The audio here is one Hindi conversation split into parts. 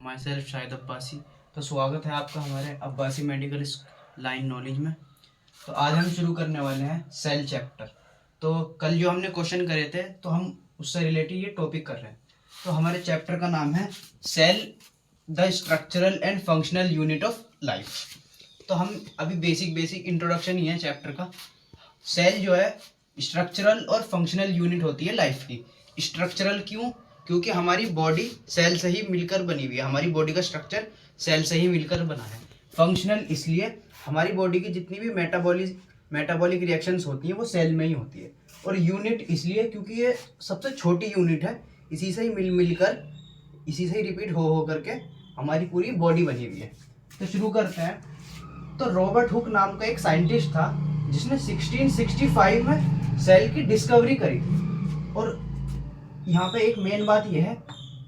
My self Shahid Abbasi. तो स्वागत है आपका हमारे अब्बासी मेडिकल लाइन नॉलेज में। तो आज हम शुरू करने वाले हैं सेल चैप्टर। तो कल जो हमने क्वेश्चन करे थे तो हम उससे रिलेटेड ये टॉपिक कर रहे हैं। तो हमारे चैप्टर का नाम है cell the structural and functional unit of life. तो हम अभी बेसिक इंट्रोडक्शन ही है चैप्टर का। सेल जो है स्ट्रक्चरल और फंक्शनल यूनिट होती है लाइफ की। स्ट्रक्चरल क्यों? क्योंकि हमारी बॉडी सेल से ही मिलकर बनी हुई है, हमारी बॉडी का स्ट्रक्चर सेल से ही मिलकर बना है। फंक्शनल इसलिए हमारी बॉडी की जितनी भी मेटाबॉलिक रिएक्शंस होती हैं वो सेल में ही होती है। और यूनिट इसलिए क्योंकि ये सबसे छोटी यूनिट है, इसी से ही मिलकर इसी से ही रिपीट हो करके हमारी पूरी बॉडी बनी हुई है। तो शुरू करते हैं। तो रॉबर्ट हुक नाम का एक साइंटिस्ट था जिसने 1665 में सेल की डिस्कवरी करी थी। और यहाँ पे एक मेन बात यह है,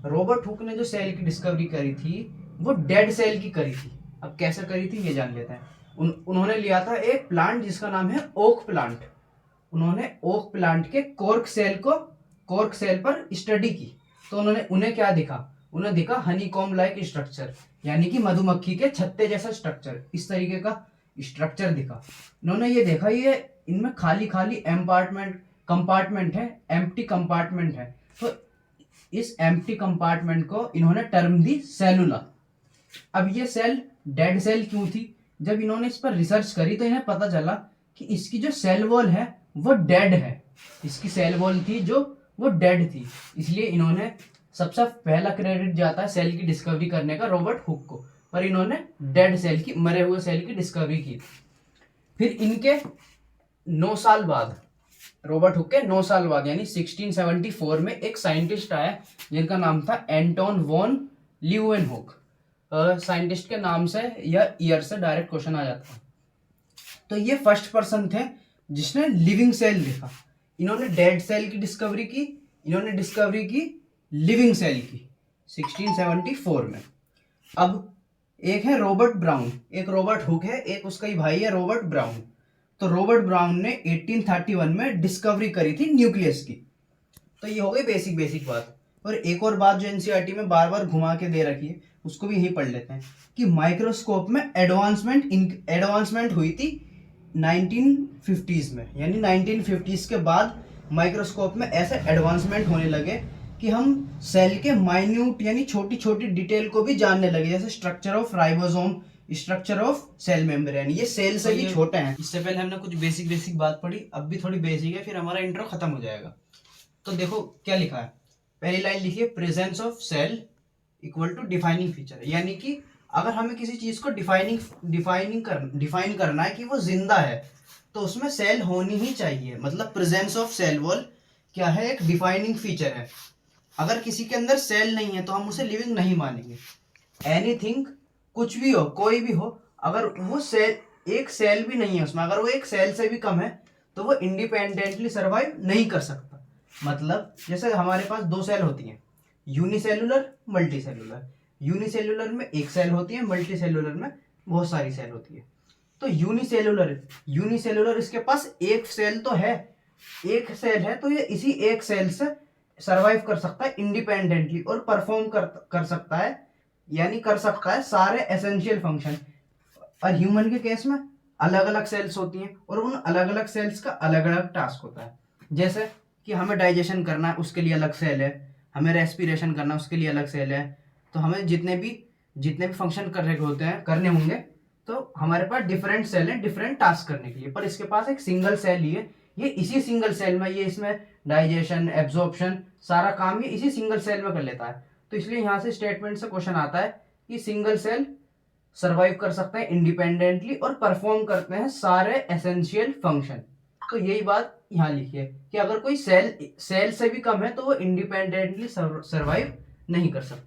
रॉबर्ट हुक ने जो सेल की डिस्कवरी करी थी वो डेड सेल की करी थी। अब कैसे करी थी ये जान लेते हैं। उन्होंने लिया था एक प्लांट जिसका नाम है ओक प्लांट। उन्होंने ओक प्लांट के कॉर्क सेल पर स्टडी की। तो उन्हें क्या दिखा? उन्हें दिखा हनीकॉम्ब लाइक स्ट्रक्चर, यानी कि मधुमक्खी के छत्ते जैसा स्ट्रक्चर, इस तरीके का स्ट्रक्चर दिखा। इन्होंने ये देखा ये इनमें खाली कंपार्टमेंट है, एम्प्टी कंपार्टमेंट है। तो इस एम्प्टी कंपार्टमेंट को इन्होंने टर्म दी सेलुला। अब ये सेल डेड सेल क्यों थी? जब इन्होंने इस पर रिसर्च करी तो इन्हें पता चला कि इसकी जो सेल वॉल है वो डेड है। इसकी सेल वॉल थी जो वो डेड थी, इसलिए इन्होंने सबसे पहला क्रेडिट जाता है सेल की डिस्कवरी करने का रॉबर्ट हुक को। पर इन्होंने डेड सेल की, मरे हुए सेल की डिस्कवरी की। फिर इनके 9 साल बाद, रॉबर्ट हुक के 9 साल बाद यानी 1674 में एक साइंटिस्ट आया जिनका नाम था एंटोन वॉन लीeuwenhoek। साइंटिस्ट के नाम से या ईयर से डायरेक्ट क्वेश्चन आ जाता है। तो ये फर्स्ट पर्सन थे जिसने लिविंग सेल देखा। इन्होंने डेड सेल की डिस्कवरी की, इन्होंने डिस्कवरी की लिविंग सेल की 1674 में। अब एक है रॉबर्ट ब्राउन, एक रॉबर्ट हुक है, एक उसका ही भाई है रॉबर्ट ब्राउन। तो रॉबर्ट ब्राउन ने 1831 में डिस्कवरी करी थी न्यूक्लियस की। तो ये हो गई बेसिक बात। और एक और बात जो एनसीईआरटी में बार बार घुमा के दे रखी है उसको भी यही पढ़ लेते हैं कि माइक्रोस्कोप में एडवांसमेंट हुई थी 1950s में। यानी 1950s के बाद माइक्रोस्कोप में ऐसे एडवांसमेंट होने लगे कि हम सेल के माइन्यूट यानी छोटी छोटी डिटेल को भी जानने लगे, जैसे structure of ribosome, structure of cell membrane. ये सेल से भी छोटे हैं। इससे पहले हमने कुछ बेसिक बात पढ़ी, अब भी थोड़ी बेसिक है, फिर हमारा इंट्रो खत्म हो जाएगा। तो देखो क्या लिखा है। पहली लाइन लिखिए presence of cell equal to defining feature. यानी कि अगर हमें किसी चीज को डिफाइन करना है कि वो जिंदा है तो उसमें सेल होनी ही चाहिए। मतलब प्रेजेंस ऑफ सेल वॉल क्या है? एक डिफाइनिंग फीचर है। अगर किसी के अंदर सेल नहीं है तो हम उसे लिविंग नहीं मानेंगे। एनीथिंग, कुछ भी हो, कोई भी हो, अगर वो एक सेल भी नहीं है उसमें, अगर वो एक सेल से भी कम है तो वो इंडिपेंडेंटली सर्वाइव नहीं कर सकता। मतलब जैसे हमारे पास 2 सेल होती हैं, यूनिसेलुलर, मल्टीसेलुलर। यूनिसेलुलर में एक सेल होती है, मल्टीसेलुलर में बहुत सारी सेल होती है। तो यूनिसेलुलर इसके पास एक सेल तो है, एक सेल है, तो ये इसी एक सेल से सर्वाइव कर सकता है इंडिपेंडेंटली और परफॉर्म कर सकता है, यानी कर सकता है सारे एसेंशियल फंक्शन। और ह्यूमन के केस में अलग अलग सेल्स होती हैं और उन अलग अलग सेल्स का अलग अलग टास्क होता है। जैसे कि हमें डाइजेशन करना है उसके लिए अलग सेल है, हमें रेस्पिरेशन करना है उसके लिए अलग सेल है। तो हमें जितने भी फंक्शन करने होंगे तो हमारे पास डिफरेंट सेल है डिफरेंट टास्क करने के लिए। पर इसके पास एक सिंगल सेल ही है, ये इसी सिंगल सेल में, ये इसमें डाइजेशन, एब्जॉर्प्शन, सारा काम ये इसी सिंगल सेल में कर लेता है। तो इसलिए यहाँ से स्टेटमेंट से क्वेश्चन आता है कि सिंगल सेल सर्वाइव कर सकते हैं इंडिपेंडेंटली और परफॉर्म करते हैं सारे एसेंशियल फंक्शन। तो यही बात यहाँ लिखी है कि अगर कोई सेल से भी कम है तो वो इंडिपेंडेंटली सर्वाइव नहीं कर सकता।